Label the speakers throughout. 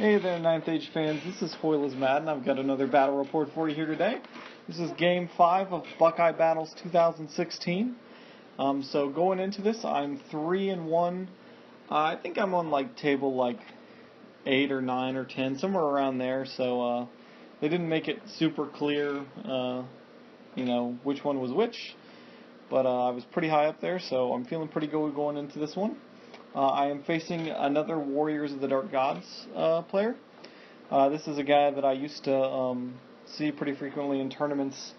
Speaker 1: Hey there, Ninth Age fans. This is Hoyle Madden. I've got another battle report for you here today. This is Game 5 of Buckeye Battles 2016. So going into this, I'm 3-1. I think I'm on table 8 or 9 or 10, somewhere around there. So they didn't make it super clear, which one was which. But I was pretty high up there, so I'm feeling pretty good going into this one. I am facing another Warriors of the Dark Gods player. This is a guy that I used to see pretty frequently in tournaments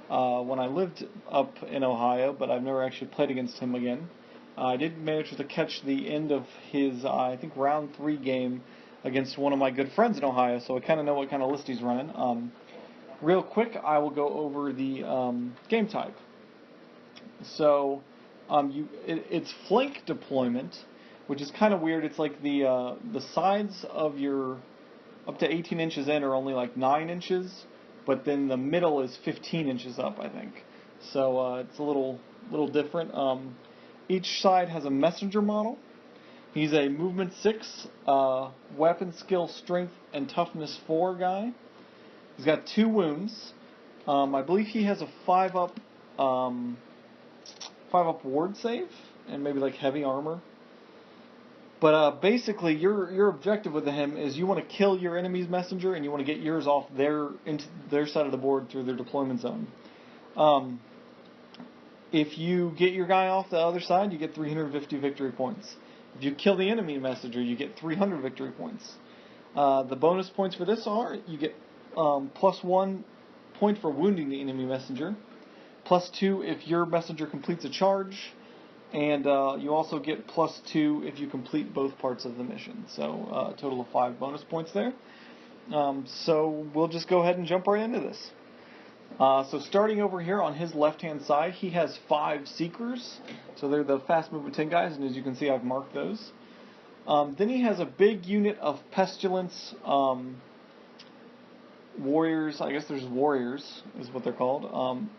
Speaker 1: when I lived up in Ohio, but I've never actually played against him again. I did manage to catch the end of his, I think, round 3 game against one of my good friends in Ohio, so I kind of know what kind of list he's running. Real quick, I will go over the game type. So it's flank deployment, which is kind of weird. It's like the sides of your up to 18 inches in are only 9 inches, but then the middle is 15 inches up, I think. So it's a little different. Each side has a messenger model. He's a movement 6, weapon skill, strength, and toughness 4 guy. He's got 2 wounds. I believe he has a 5-up ward save and maybe heavy armor. But basically, your objective with him is you want to kill your enemy's messenger and you want to get yours off into their side of the board through their deployment zone. If you get your guy off the other side, you get 350 victory points. If you kill the enemy messenger, you get 300 victory points. The bonus points for this are you get +1 point for wounding the enemy messenger, +2 if your messenger completes a charge, and you also get +2 if you complete both parts of the mission. So a total of 5 bonus points there. So we'll just go ahead and jump right into this. So starting over here on his left-hand side, he has 5 Seekers. So they're the fast movement 10 guys, and as you can see, I've marked those. Then he has a big unit of Pestilence Warriors. I guess there's Warriors, is what they're called.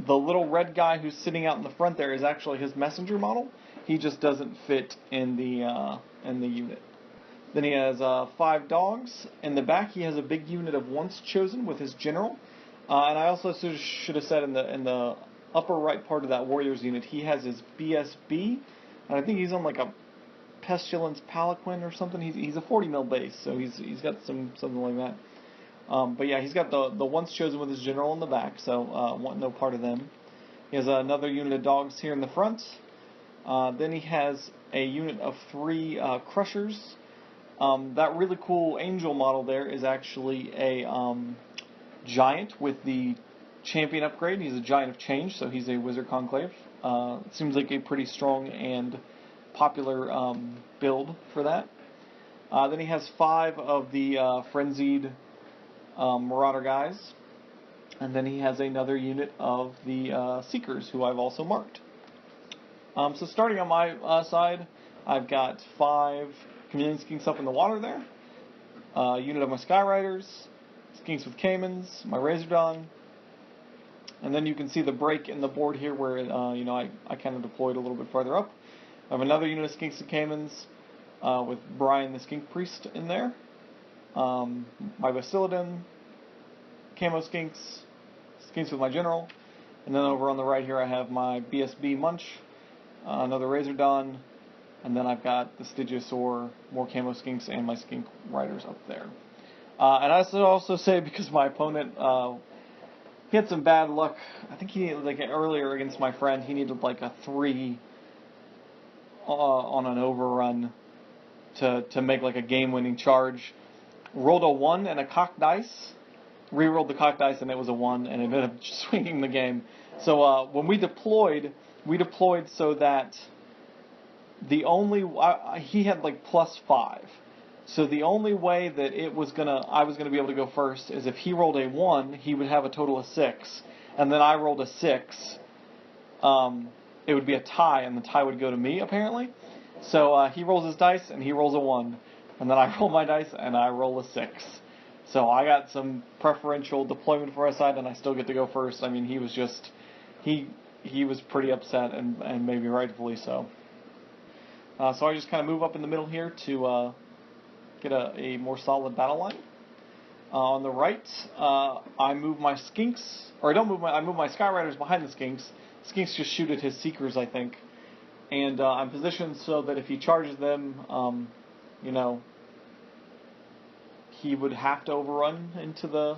Speaker 1: The little red guy who's sitting out in the front there is actually his messenger model. He just doesn't fit in the unit. Then he has 5 dogs. In the back, he has a big unit of Once Chosen with his general. And I also should have said in the upper right part of that Warriors unit, he has his BSB. And I think he's on a Pestilence Palanquin or something. He's a 40 mil base, so he's got something like that. But yeah, he's got the Once Chosen with his general in the back, so want no part of them. He has another unit of dogs here in the front. Then he has a unit of 3 Crushers. That really cool angel model there is actually a giant with the champion upgrade. He's a giant of change, so he's a Wizard Conclave. Seems like a pretty strong and popular build for that. Then he has 5 of the Frenzied Marauder guys, and then he has another unit of the Seekers, who I've also marked. So starting on my side, I've got 5 Chameleon Skinks up in the water there, a unit of my Skyriders, Skinks with Caimans, my Razordon, and then you can see the break in the board here where I kind of deployed a little bit farther up. I have another unit of Skinks and Caimans with Brian the Skink Priest in there. My Basiladon, Camo Skinks, Skinks with my General, and then over on the right here I have my BSB Munch, another Razordon, and then I've got the Stygiosaur, more Camo Skinks, and my Skink Riders up there. And I should also say, because my opponent, he had some bad luck. I think he needed, earlier against my friend, he needed a 3 on an overrun to make a game-winning charge. Rolled a 1 and a cocked dice, re-rolled the cocked dice, and it was a 1, and it ended up swinging the game. So when we deployed so that the only he had +5. So the only way that I was gonna be able to go first is if he rolled a 1, he would have a total of 6, and then I rolled a 6. It would be a tie, and the tie would go to me apparently. So he rolls his dice, and he rolls a 1. And then I roll my dice, and I roll a 6. So I got some preferential deployment for my side, and I still get to go first. I mean, he was pretty upset, and maybe rightfully so. So I just kind of move up in the middle here to get a more solid battle line. On the right, I move my skinks, or I don't move I move my Skyriders behind the skinks. Skinks just shoot at his seekers, I think. And I'm positioned so that if he charges them, you know, he would have to overrun into the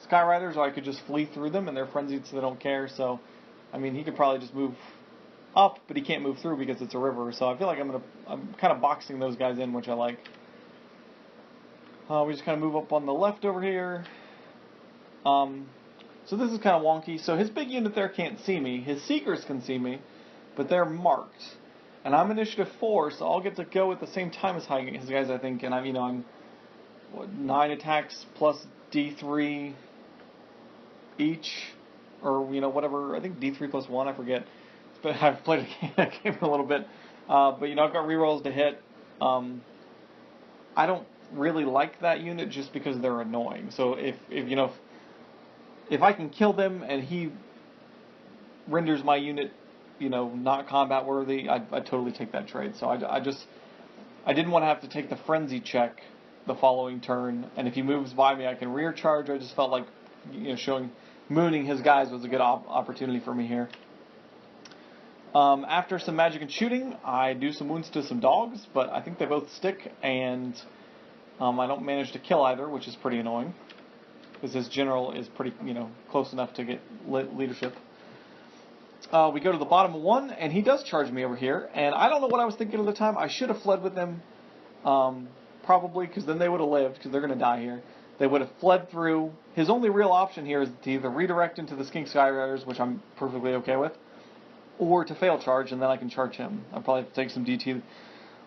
Speaker 1: Skyriders, or I could just flee through them, and they're frenzied so they don't care. So, I mean, he could probably just move up, but he can't move through because it's a river. So I feel like I'm kind of boxing those guys in, which I like. We just kind of move up on the left over here. So this is kind of wonky. So his big unit there can't see me. His Seekers can see me, but they're marked. And I'm initiative 4, so I'll get to go at the same time as his guys, I think. And I'm what, 9 attacks plus D3 each, or whatever. I think D3 plus 1. I forget. But I've played a game a little bit. But I've got rerolls to hit. I don't really like that unit just because they're annoying. So if I can kill them and he renders my unit, not combat worthy, I'd totally take that trade. So I didn't want to have to take the frenzy check the following turn, and if he moves by me, I can rear charge. I just felt like mooning his guys was a good opportunity for me here. After some magic and shooting, I do some wounds to some dogs, but I think they both stick, and I don't manage to kill either, which is pretty annoying, because his general is pretty, close enough to get leadership. We go to the bottom of 1, and he does charge me over here, and I don't know what I was thinking at the time. I should have fled with them, probably, because then they would have lived, because they're going to die here. They would have fled through. His only real option here is to either redirect into the Skink Skyriders, which I'm perfectly okay with, or to fail charge, and then I can charge him. I'll probably have to take some DT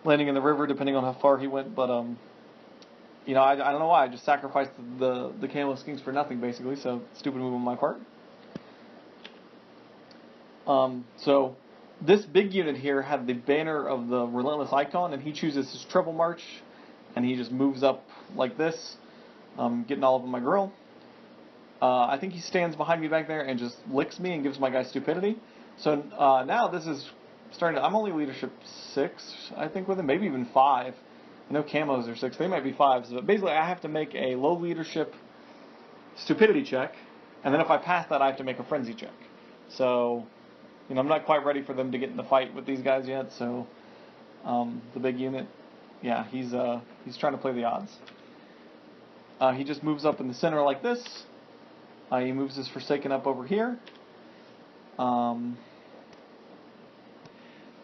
Speaker 1: landing in the river, depending on how far he went, but, I don't know why. I just sacrificed the Camo Skinks for nothing, basically, so stupid move on my part. So this big unit here had the banner of the Relentless Icon, and he chooses his Triple March, and he just moves up like this, getting all over my grill. I think he stands behind me back there and just licks me and gives my guy stupidity. So now this is starting to... I'm only leadership 6, I think, with him, maybe even 5. I know camos are 6. They might be 5s. But basically, I have to make a low leadership stupidity check, and then if I pass that, I have to make a frenzy check. So, I'm not quite ready for them to get in the fight with these guys yet. So, the big unit, yeah, he's trying to play the odds. He just moves up in the center like this. He moves his Forsaken up over here.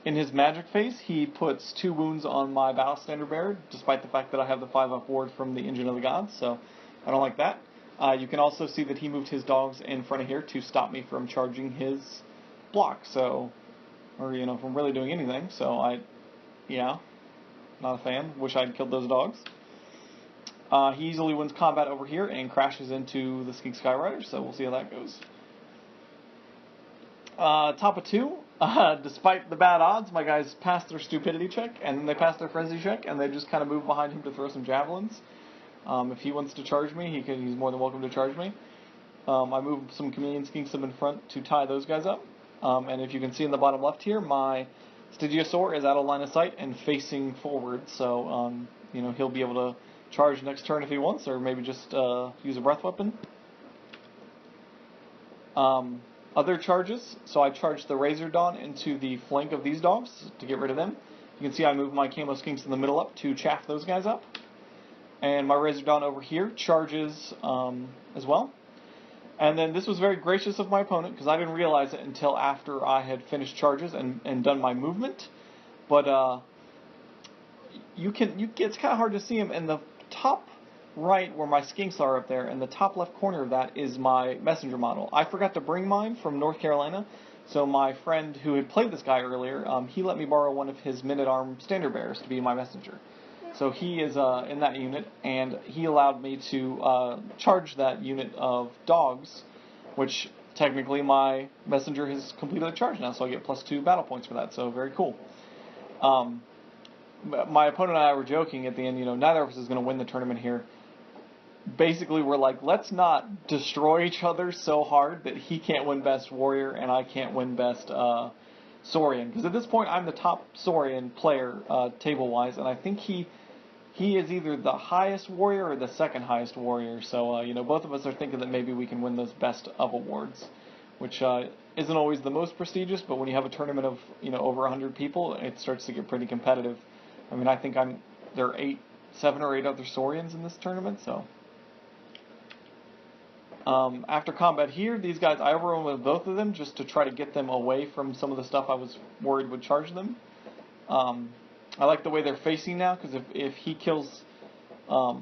Speaker 1: In his magic phase, he puts 2 wounds on my Battle Standard Bearer, despite the fact that I have the 5-up ward from the Engine of the Gods, so I don't like that. You can also see that he moved his dogs in front of here to stop me from charging his block, so, or, from really doing anything, so not a fan. Wish I'd killed those dogs. He easily wins combat over here and crashes into the Skink Skyriders, so we'll see how that goes. Top of 2, despite the bad odds, my guys pass their stupidity check, and then they pass their frenzy check, and they just kind of move behind him to throw some javelins. If he wants to charge me, he's more than welcome to charge me. I move some Chameleon Skinks up in front to tie those guys up. And if you can see in the bottom left here, my Stygiosaur is out of line of sight and facing forward, so he'll be able to charge next turn if he wants, or maybe just use a breath weapon. Other charges, so I charge the Razor Dawn into the flank of these dogs to get rid of them. You can see I move my Camo Skinks in the middle up to chaff those guys up. And my Razor Dawn over here charges as well. And then this was very gracious of my opponent, because I didn't realize it until after I had finished charges and done my movement. But it's kind of hard to see him in the top right where my Skinks are up there, and the top left corner of that is my messenger model. I forgot to bring mine from North Carolina, so my friend who had played this guy earlier, he let me borrow one of his Men-at-Arms Standard Bearers to be my messenger. So he is in that unit, and he allowed me to charge that unit of dogs, which technically my messenger has completed a charge now, so I get +2 battle points for that, so very cool. My opponent and I were joking at the end, neither of us is going to win the tournament here. Basically, we're like, let's not destroy each other so hard that he can't win Best Warrior and I can't win Best Saurian, because at this point I'm the top Saurian player table-wise, and I think he is either the highest warrior or the second highest warrior. So both of us are thinking that maybe we can win those best of awards, which isn't always the most prestigious, but when you have a tournament of over 100 people, it starts to get pretty competitive. I mean, I think there are 7 or 8 other Saurians in this tournament, so. After combat here, these guys, I overrun with both of them just to try to get them away from some of the stuff I was worried would charge them. I like the way they're facing now, because if he kills, the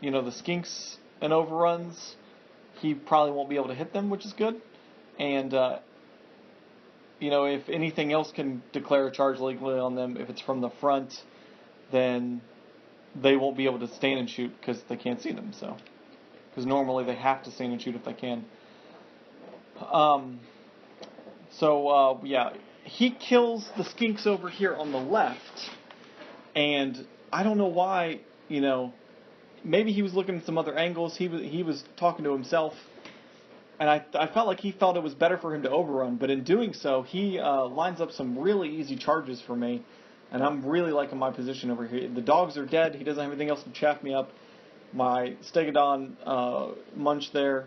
Speaker 1: skinks and overruns, he probably won't be able to hit them, which is good. And, if anything else can declare a charge legally on them, if it's from the front, then they won't be able to stand and shoot because they can't see them, so. Because normally they have to stand and shoot if they can. He kills the skinks over here on the left, and I don't know why, maybe he was looking at some other angles, he was talking to himself, and I felt like he felt it was better for him to overrun, but in doing so, he lines up some really easy charges for me, and I'm really liking my position over here. The dogs are dead, he doesn't have anything else to chaff me up. My Stegodon Munch there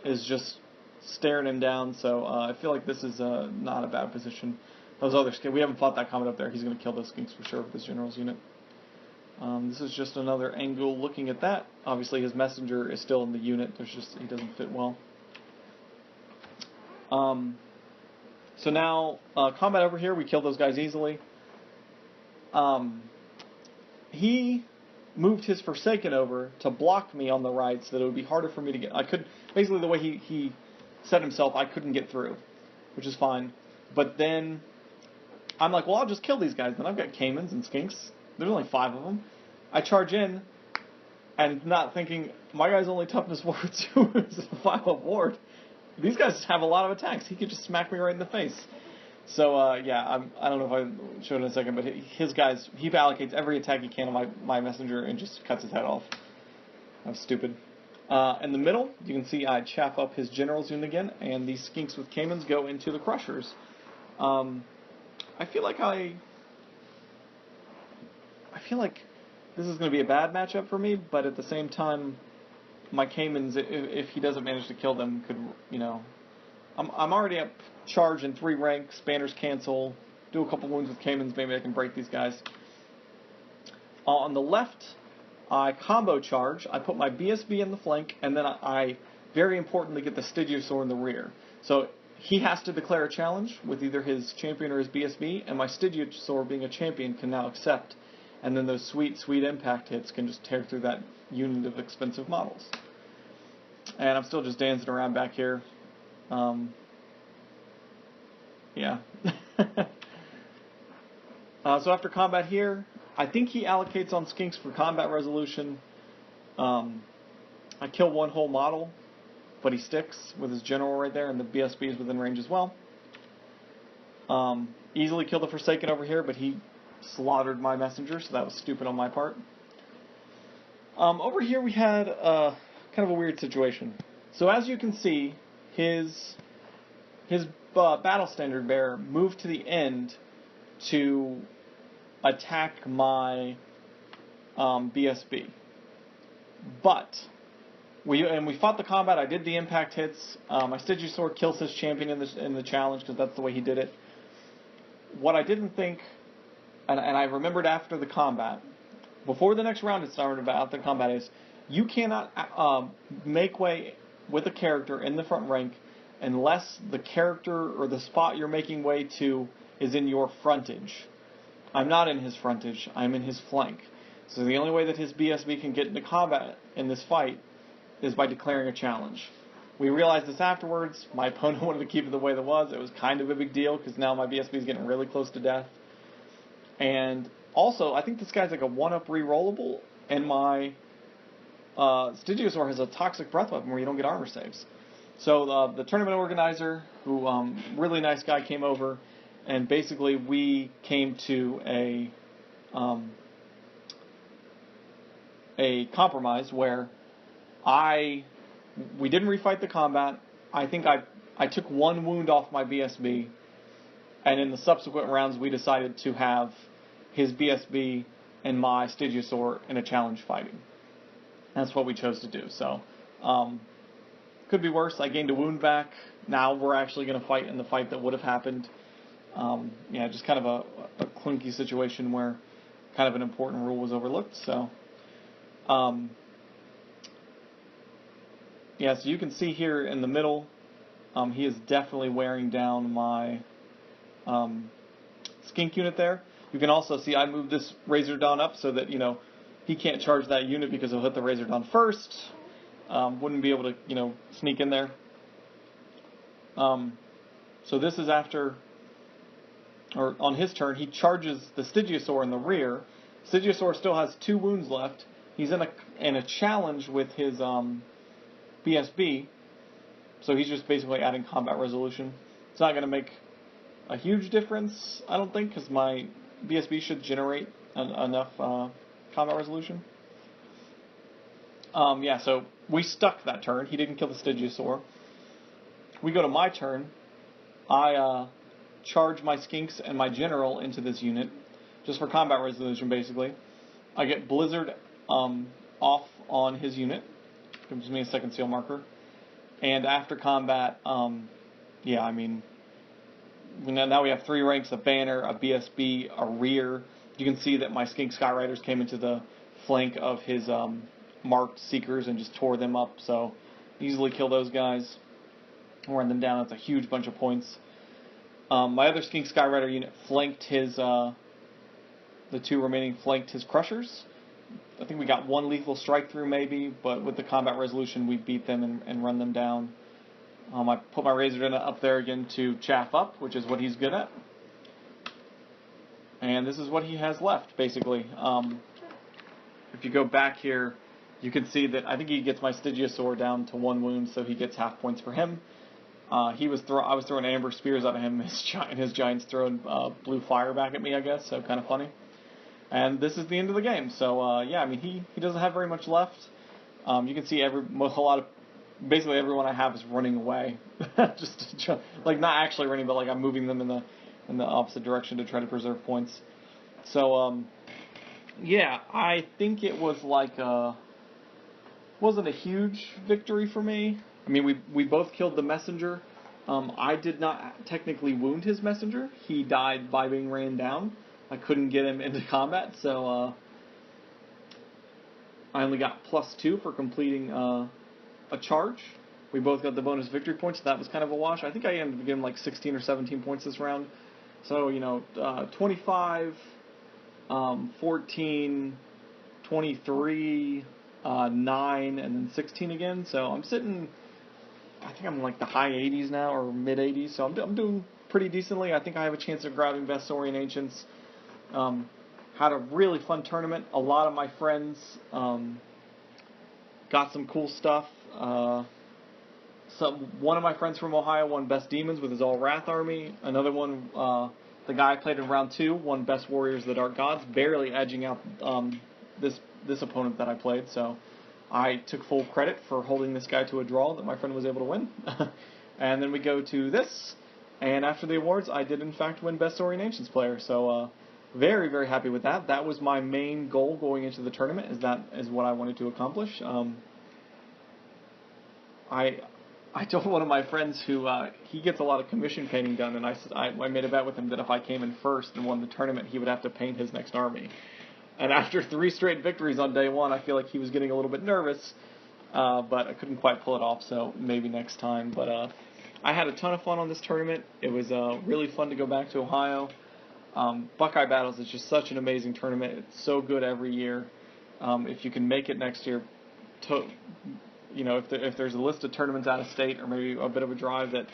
Speaker 1: is just staring him down, so I feel like this is not a bad position. Those other skinks, we haven't fought that comet up there. He's going to kill those skinks for sure with his general's unit. This is just another angle looking at that. Obviously his messenger is still in the unit. He doesn't fit well. So now combat over here, we kill those guys easily. He moved his Forsaken over to block me on the right so that it would be harder for me to get. Basically the way he set himself, I couldn't get through, which is fine. But then I'm like, well, I'll just kill these guys. Then I've got Caimans and Skinks. There's only 5 of them. I charge in, and not thinking, my guy's only toughness ward 2 is a 5-up ward. These guys have a lot of attacks. He could just smack me right in the face. So, I don't know if I showed in a second, but his guys, he allocates every attack he can on my messenger and just cuts his head off. That's stupid. In the middle, you can see I chap up his general's unit again, and these skinks with Caimans go into the crushers. I feel like this is going to be a bad matchup for me, but at the same time, my Caimans, if he doesn't manage to kill them, could, I'm already up charge in 3 ranks, banners cancel, do a couple wounds with Caimans, maybe I can break these guys. On the left, I combo charge, I put my BSB in the flank, and then I very importantly get the Stygiosaur in the rear. So he has to declare a challenge with either his champion or his BSB, and my Stygiosaur, being a champion, can now accept, and then those sweet, sweet impact hits can just tear through that unit of expensive models. And I'm still just dancing around back here. So after combat here, I think he allocates on skinks for combat resolution. I kill 1 whole model, but he sticks with his general right there, and the BSB is within range as well. Easily kill the Forsaken over here, but he slaughtered my messenger, so that was stupid on my part. Over here we had kind of a weird situation. So as you can see, his battle standard bearer moved to the end to attack my BSB. But we fought the combat. I did the impact hits. My Stygiosaur kills his champion in the challenge because that's the way he did it. What I didn't think, and I remembered after the combat, before the next round had started about the combat, is you cannot make way with a character in the front rank unless the character or the spot you're making way to is in your frontage. I'm not in his frontage, I'm in his flank. So the only way that his BSB can get into combat in this fight is by declaring a challenge. We realized this afterwards. My opponent wanted to keep it the way that was. It was kind of a big deal because now my BSB is getting really close to death. And also, I think this guy's like a 1-up rerollable, and my Stygiosaur has a toxic breath weapon where you don't get armor saves. So the tournament organizer, who really nice guy, came over, and basically we came to a compromise where we didn't refight the combat. I think I took 1 wound off my BSB, And in the subsequent rounds, we decided to have his BSB and my Stygiasaur in a challenge fighting. That's what we chose to do. So, could be worse. I gained a wound back. Now we're actually going to fight in the fight that would have happened. Just kind of a clunky situation where kind of an important rule was overlooked. So, so you can see here in the middle, he is definitely wearing down my skink unit there. You can also see I moved this Razordon up so that, he can't charge that unit because he'll hit the Razordon first. Wouldn't be able to, sneak in there. So this is after, or on his turn, he charges the Stygiasaur in the rear. Stygiasaur still has 2 wounds left. He's in a challenge with his BSB, so he's just basically adding combat resolution. It's not going to make a huge difference, I don't think, because my BSB should generate enough combat resolution. So we stuck that turn. He didn't kill the Stygiasaur. We go to my turn. I charge my skinks and my general into this unit, just for combat resolution, basically. I get Blizzard off on his unit. Gives me a second seal marker. And after combat, now we have 3 ranks, a banner, a BSB, a rear. You can see that my Skink Skyriders came into the flank of his marked Seekers and just tore them up, so easily kill those guys. Run them down. That's a huge bunch of points. My other Skink Skyrider unit flanked his, the 2 remaining flanked his Crushers. I think we got 1 lethal strike through maybe, but with the combat resolution we beat them and run them down. I put my Razordon up there again to chaff up, which is what he's good at. And this is what he has left, basically. If you go back here, you can see that I think he gets my Stygiasaur down to 1 wound, so he gets half points for him. I was throwing Amber Spears at him, his Giant's throwing blue fire back at me, I guess, so kind of funny. And this is the end of the game, so he doesn't have very much left. You can see basically everyone I have is running away, like not actually running, but like I'm moving them in the opposite direction to try to preserve points. So I think it was wasn't a huge victory for me. I mean, we both killed the messenger. I did not technically wound his messenger. He died by being ran down. I couldn't get him into combat, so I only got +2 for completing a charge. We both got the bonus victory points, so that was kind of a wash. I think I ended up getting 16 or 17 points this round. So, 25, 14, 23, 9, and then 16 again. So I'm sitting, I think I'm the high 80s now, or mid 80s. So I'm doing pretty decently. I think I have a chance of grabbing Best Saurian Ancients. Had a really fun tournament. A lot of my friends got some cool stuff. One of my friends from Ohio won Best Demons with his All Wrath army. Another one, the guy I played in round 2, won Best Warriors of the Dark Gods, barely edging out this opponent that I played. So I took full credit for holding this guy to a draw that my friend was able to win. And then we go to this, and after the awards, I did in fact win Best Saurian Ancients player. So very, very happy with that. That was my main goal going into the tournament. That is what I wanted to accomplish. I told one of my friends who he gets a lot of commission painting done, and I made a bet with him that if I came in first and won the tournament, he would have to paint his next army. And after 3 straight victories on day 1, I feel like he was getting a little bit nervous, but I couldn't quite pull it off, so maybe next time. But I had a ton of fun on this tournament. It was really fun to go back to Ohio. Buckeye Battles is just such an amazing tournament. It's so good every year. If you can make it next year, if there's a list of tournaments out of state or maybe a bit of a drive that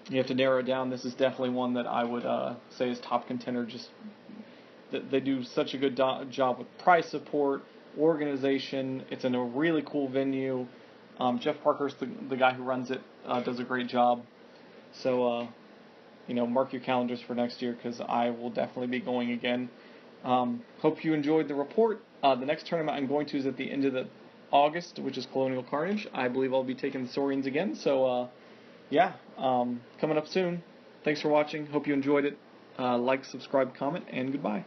Speaker 1: you have to narrow it down, this is definitely one that I would say is top contender. Just they do such a good job with prize support, organization. It's in a really cool venue. Jeff Parker's the guy who runs it, does a great job. So, mark your calendars for next year because I will definitely be going again. Hope you enjoyed the report. The next tournament I'm going to is at the end of August, which is Colonial Carnage. I believe I'll be taking the Saurians again. So, coming up soon. Thanks for watching. Hope you enjoyed it. Like, subscribe, comment, and goodbye.